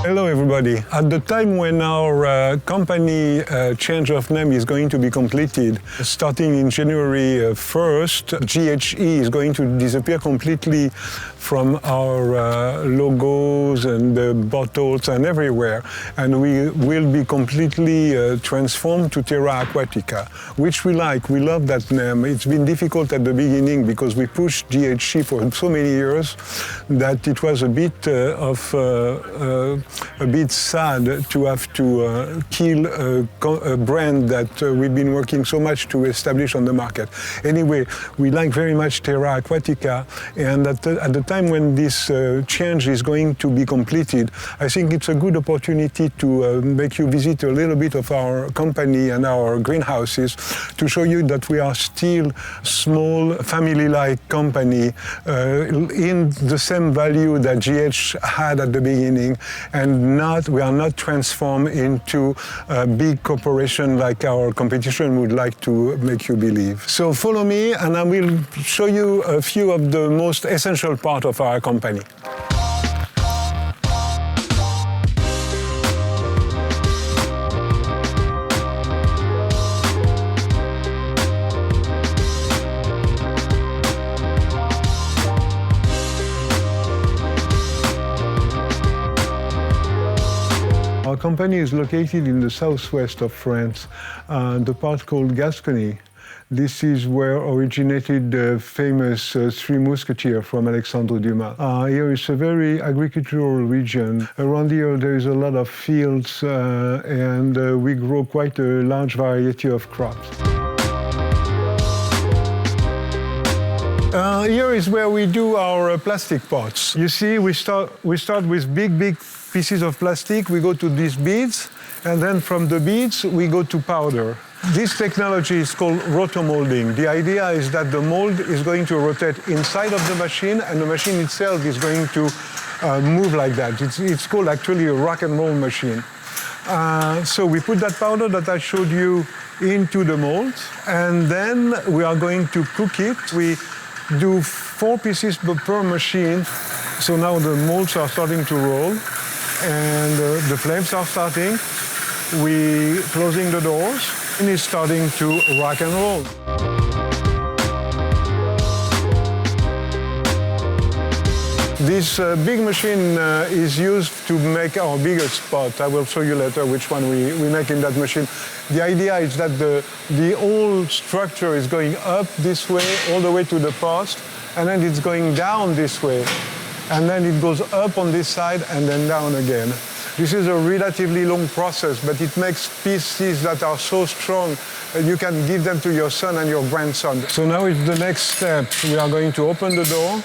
Hello everybody. At the time when our company change of name is going to be completed, starting in January 1st, GHE is going to disappear completely from our logos and bottles and everywhere. And we will be completely transformed to Terra Aquatica, which we like. We love that name. It's been difficult at the beginning because we pushed GHE for so many years that it was a bit sad to have to kill a brand that we've been working so much to establish on the market. Anyway, we like very much Terra Aquatica, and at the time when this change is going to be completed, I think it's a good opportunity to make you visit a little bit of our company and our greenhouses to show you that we are still small, family-like company in the same value that GH had at the beginning, and we are not transformed into a big corporation like our competition would like to make you believe. So follow me and I will show you a few of the most essential parts of our company. Our company is located in the southwest of France, the part called Gascony. This is where originated the famous Three Musketeers from Alexandre Dumas. Here is a very agricultural region. Around here there is a lot of fields and we grow quite a large variety of crops. Here is where we do our plastic pots. You see, we start with big pieces of plastic. We go to these beads, and then from the beads we go to powder. This technology is called rotomolding. The idea is that the mold is going to rotate inside of the machine, and the machine itself is going to move like that. It's called actually a rock and roll machine. So we put that powder that I showed you into the mold, and then we are going to cook it. We do 4 pieces per machine. So now the molds are starting to roll, and the flames are starting. We closing the doors, and it's starting to rock and roll. This big machine is used to make our biggest pot. I will show you later which one we make in that machine. The idea is that the whole structure is going up this way, all the way to the post, and then it's going down this way. And then it goes up on this side and then down again. This is a relatively long process, but it makes pieces that are so strong that you can give them to your son and your grandson. So now it's the next step. We are going to open the door.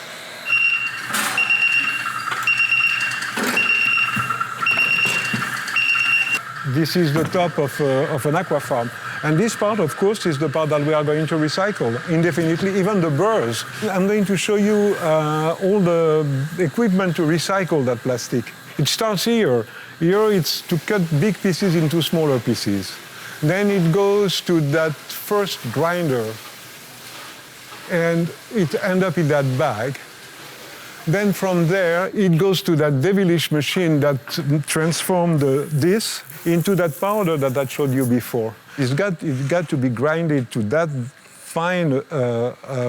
This is the top of an aqua farm. And this part, of course, is the part that we are going to recycle indefinitely, even the burrs. I'm going to show you all the equipment to recycle that plastic. It starts here. Here it's to cut big pieces into smaller pieces. Then it goes to that first grinder, and it ends up in that bag. Then from there, it goes to that devilish machine that transformed this into that powder that I showed you before. It's got to be grinded to that fine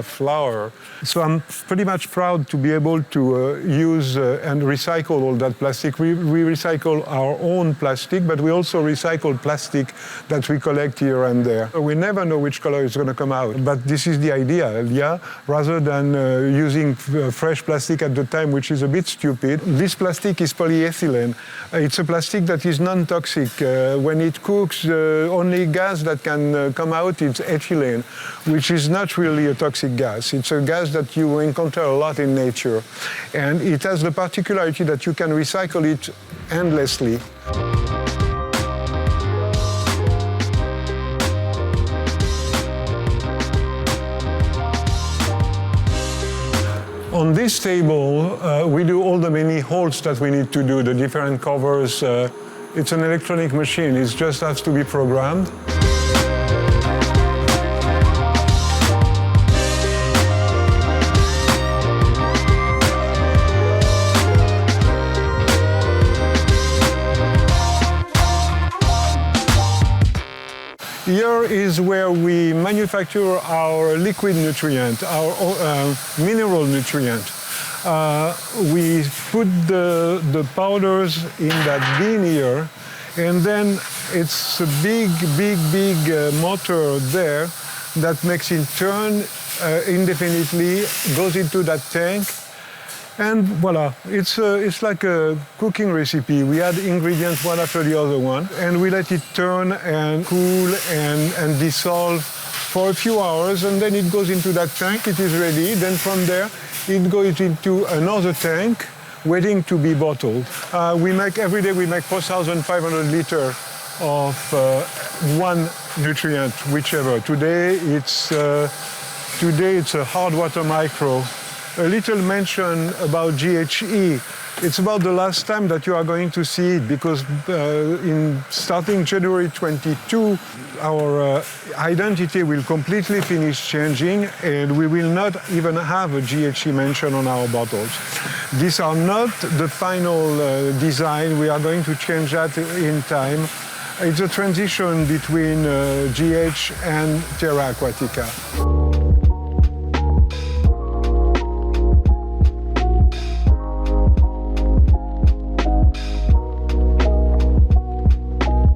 flour. So I'm pretty much proud to be able to use and recycle all that plastic. We recycle our own plastic, but we also recycle plastic that we collect here and there. We never know which color is going to come out, but this is the idea, yeah? Rather than using fresh plastic at the time, which is a bit stupid. This plastic is polyethylene. It's a plastic that is non-toxic. When it cooks, only gas that can come out is ethylene, which is not really a toxic gas. It's a gas that you encounter a lot in nature. And it has the particularity that you can recycle it endlessly. On this table, we do all the many holes that we need to do, the different covers. It's an electronic machine. It just has to be programmed. Here is where we manufacture our liquid nutrient, our mineral nutrient. We put the powders in that bin here, and then it's a big motor there that makes it turn indefinitely, goes into that tank, and voila, it's like a cooking recipe. We add ingredients one after the other one, and we let it turn and cool and dissolve for a few hours, and then it goes into that tank, it is ready. Then from there, it goes into another tank, waiting to be bottled. Every day we make 4,500 liters of one nutrient, whichever. Today it's a hard water micro. A little mention about GHE. It's about the last time that you are going to see it, because starting January 22, our identity will completely finish changing, and we will not even have a GHE mention on our bottles. These are not the final design. We are going to change that in time. It's a transition between GH and Terra Aquatica.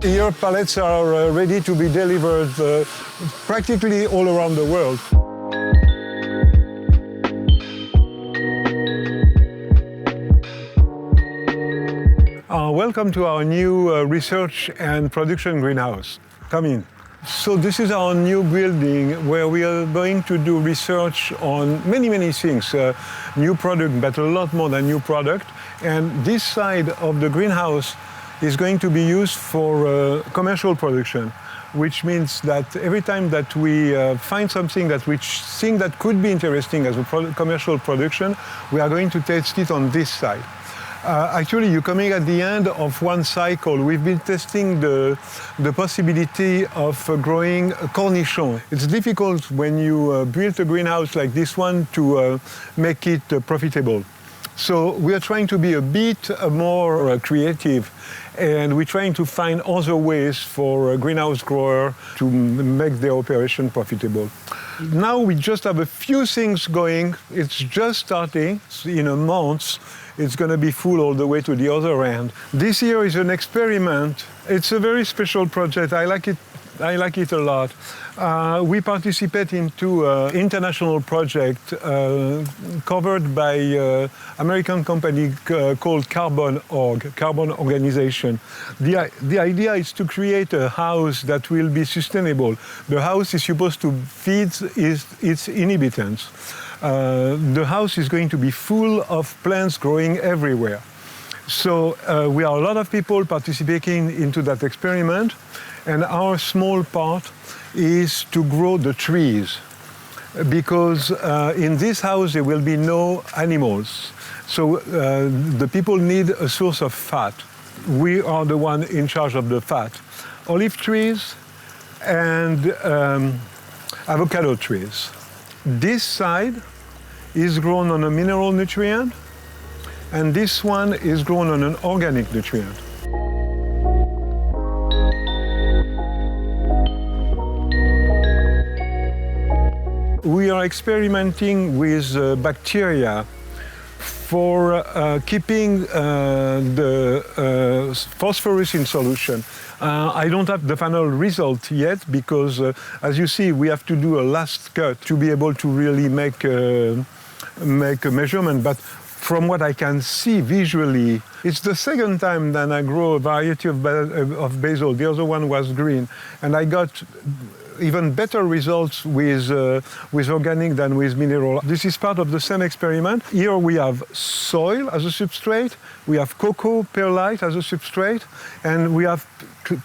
Here, pallets are ready to be delivered practically all around the world. Welcome to our new research and production greenhouse. Come in. So this is our new building where we are going to do research on many things. New product, but a lot more than new product. And this side of the greenhouse is going to be used for commercial production, which means that every time that we find something that we think that could be interesting as a commercial production, we are going to test it on this side. Actually, you're coming at the end of one cycle. We've been testing the possibility of growing a cornichon. It's difficult when you build a greenhouse like this one to make it profitable. So we are trying to be a bit more creative, and we're trying to find other ways for a greenhouse grower to make their operation profitable. Now we just have a few things going. It's just starting. In a month, it's going to be full all the way to the other end. This year is an experiment. It's a very special project. I like it a lot. We participate into an international project covered by an American company called Carbon Organization. The idea is to create a house that will be sustainable. The house is supposed to feed its inhabitants. The house is going to be full of plants growing everywhere. So we are a lot of people participating into that experiment, and our small part is to grow the trees, because in this house there will be no animals. So the people need a source of fat. We are the one in charge of the fat. Olive trees and avocado trees. This side is grown on a mineral nutrient, and this one is grown on an organic nutrient. We are experimenting with bacteria for keeping the phosphorus in solution. I don't have the final result yet, because as you see, we have to do a last cut to be able to really make a measurement. But from what I can see visually, it's the second time that I grow a variety of basil. The other one was green, and I got even better results with organic than with mineral. This is part of the same experiment. Here we have soil as a substrate, we have cocoa perlite as a substrate, and we have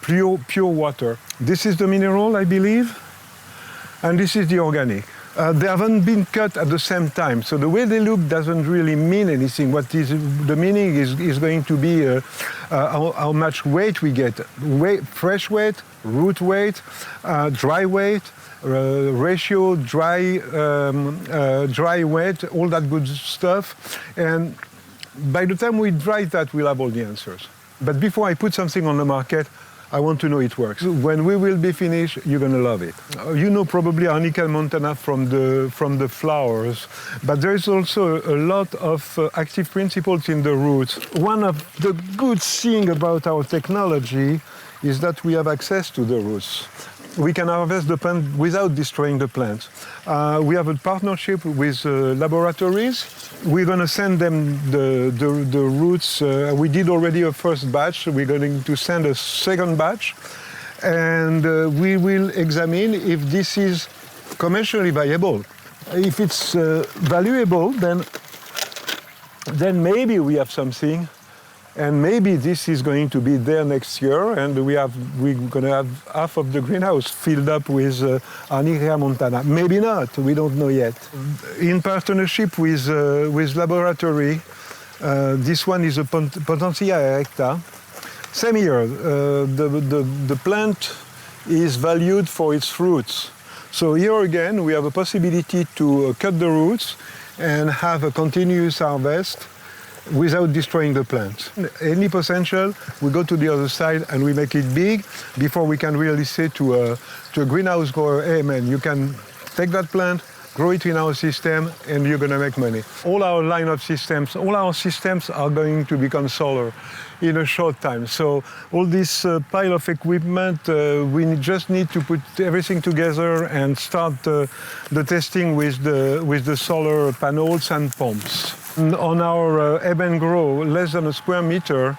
pure water. This is the mineral, I believe, and this is the organic. They haven't been cut at the same time, so the way they look doesn't really mean anything. What is the meaning is going to be how much weight we get. Fresh weight, root weight, dry weight, ratio, dry weight, all that good stuff. And by the time we dry that, we'll have all the answers. But before I put something on the market, I want to know it works. When we will be finished, you're going to love it. You know probably Arnica montana from the flowers, but there is also a lot of active principles in the roots. One of the good things about our technology is that we have access to the roots. We can harvest the plant without destroying the plant. We have a partnership with laboratories. We're going to send them the roots. We did already a first batch. We're going to send a second batch. And we will examine if this is commercially viable. If it's valuable, then maybe we have something. And maybe this is going to be there next year, and we're going to have half of the greenhouse filled up with Arnica montana. Maybe not, we don't know yet. In partnership with laboratory, this one is a Potentia erecta. Same here, the plant is valued for its roots. So here again, we have a possibility to cut the roots and have a continuous harvest without destroying the plant. Any potential, we go to the other side and we make it big before we can really say to a greenhouse grower, hey man, you can take that plant, grow it in our system, and you're going to make money. All our line of systems, all our systems are going to become solar in a short time. So all this pile of equipment, we just need to put everything together and start the testing with the solar panels and pumps. On our ebb and grow, less than a square meter,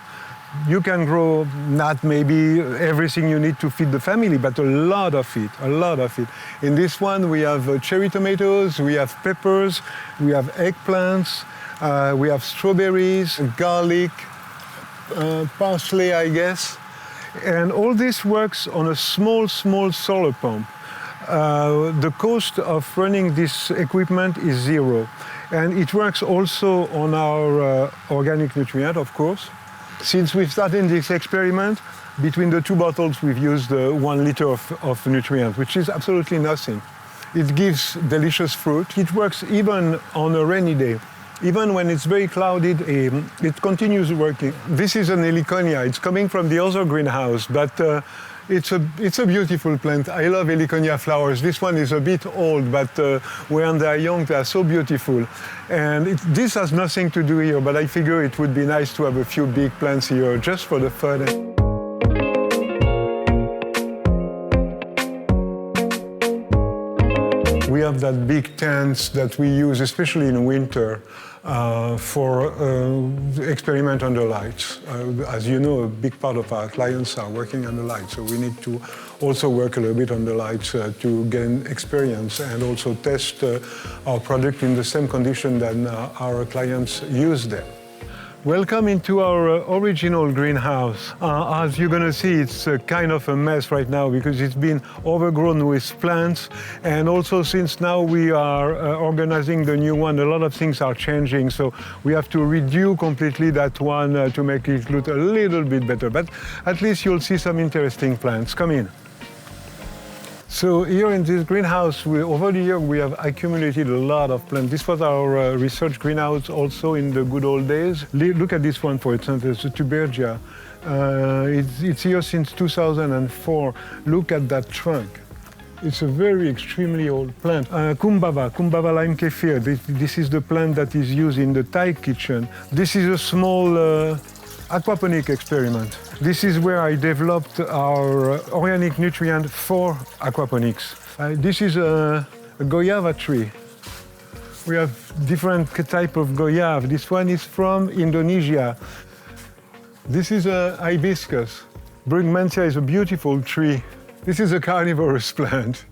you can grow not maybe everything you need to feed the family, but a lot of it. In this one, we have cherry tomatoes, we have peppers, we have eggplants, we have strawberries, garlic, parsley, I guess. And all this works on a small solar pump. The cost of running this equipment is zero. And it works also on our organic nutrient, of course. Since we've started this experiment, between the two bottles we've used 1 liter of nutrient, which is absolutely nothing. It gives delicious fruit. It works even on a rainy day. Even when it's very cloudy, it continues working. This is an heliconia. It's coming from the other greenhouse, but it's a beautiful plant. I love heliconia flowers. This one is a bit old, but when they are young, they are so beautiful. And this has nothing to do here, but I figure it would be nice to have a few big plants here just for the fun. We have that big tents that we use, especially in winter, for experiment under lights. As you know, a big part of our clients are working under lights, so we need to also work a little bit on the lights to gain experience and also test our product in the same condition that our clients use them. Welcome into our original greenhouse. As you're going to see, it's kind of a mess right now because it's been overgrown with plants. And also since now we are organizing the new one, a lot of things are changing. So we have to redo completely that one to make it look a little bit better. But at least you'll see some interesting plants. Come in. So here in this greenhouse, over the year, we have accumulated a lot of plants. This was our research greenhouse also in the good old days. Look at this one, for example, it's a tubergia. It's here since 2004. Look at that trunk. It's a very extremely old plant. Kumbhava lime kefir. This is the plant that is used in the Thai kitchen. This is a small aquaponic experiment. This is where I developed our organic nutrient for aquaponics. This is a goyava tree. We have different type of goyava. This one is from Indonesia. This is a hibiscus. Brugmansia is a beautiful tree. This is a carnivorous plant.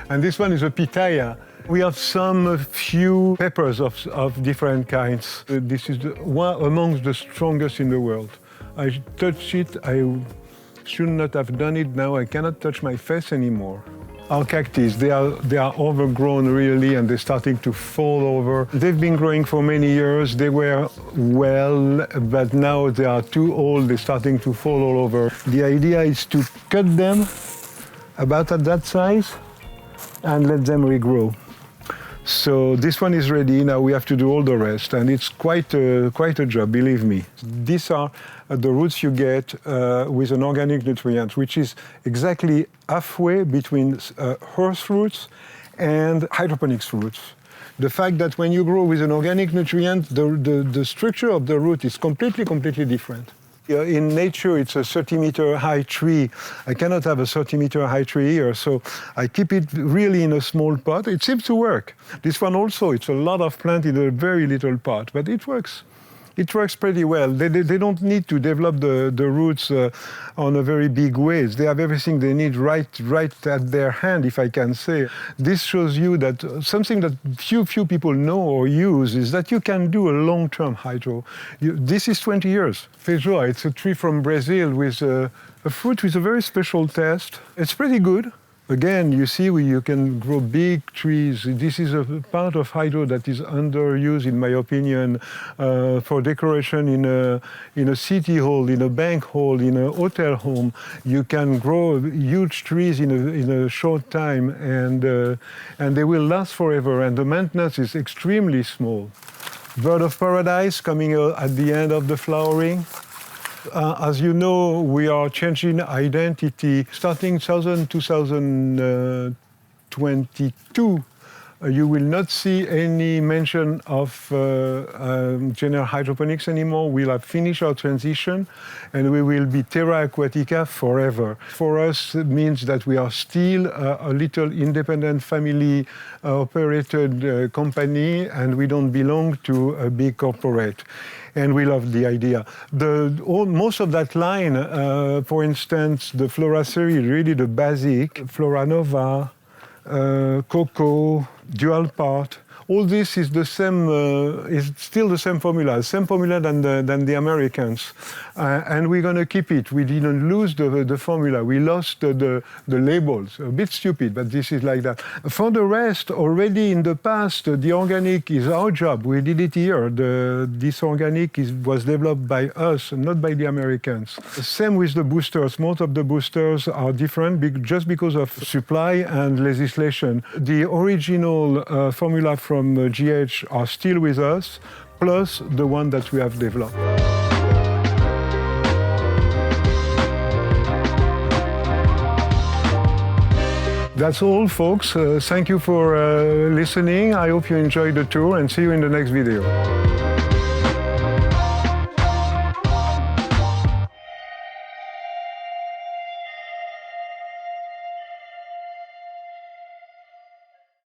And this one is a pitaya. We have some few peppers of different kinds. This is one amongst the strongest in the world. I touched it, I should not have done it, now I cannot touch my face anymore. Our cactus, they are overgrown really and they're starting to fall over. They've been growing for many years, they were well, but now they are too old, they're starting to fall all over. The idea is to cut them about at that size and let them regrow. So this one is ready, now we have to do all the rest, and it's quite a job, believe me. These are the roots you get with an organic nutrient, which is exactly halfway between earth roots and hydroponics roots. The fact that when you grow with an organic nutrient, the structure of the root is completely different. In nature, it's a 30-meter high tree. I cannot have a 30-meter high tree here, so I keep it really in a small pot. It seems to work. This one also, it's a lot of plant in a very little pot, but it works. It works pretty well. They don't need to develop the roots on a very big ways. They have everything they need right at their hand, if I can say. This shows you that something that few people know or use is that you can do a long-term hydro. This is 20 years. Feijoa, it's a tree from Brazil with a fruit with a very special taste. It's pretty good. Again, you see, you can grow big trees. This is a part of hydro that is underused, in my opinion, for decoration in a city hall, in a bank hall, in a hotel home. You can grow huge trees in a short time, and they will last forever. And the maintenance is extremely small. Bird of paradise coming at the end of the flowering. As you know, we are changing identity. Starting 2022, you will not see any mention of general hydroponics anymore. We'll have finished our transition, and we will be Terra Aquatica forever. For us, it means that we are still a little independent family-operated company, and we don't belong to a big corporate. And we love the idea. Most of that line, for instance, the Flora series, really the basic, Flora Nova, Coco, Dual Part, all this is the same, is still the same formula than the Americans. And we're going to keep it. We didn't lose the formula. We lost the labels. A bit stupid, but this is like that. For the rest, already in the past, the organic is our job. We did it here. This organic was developed by us, not by the Americans. Same with the boosters. Most of the boosters are different just because of supply and legislation. The original formula from GH are still with us, plus the one that we have developed. That's all, folks. Thank you for listening. I hope you enjoyed the tour, and see you in the next video.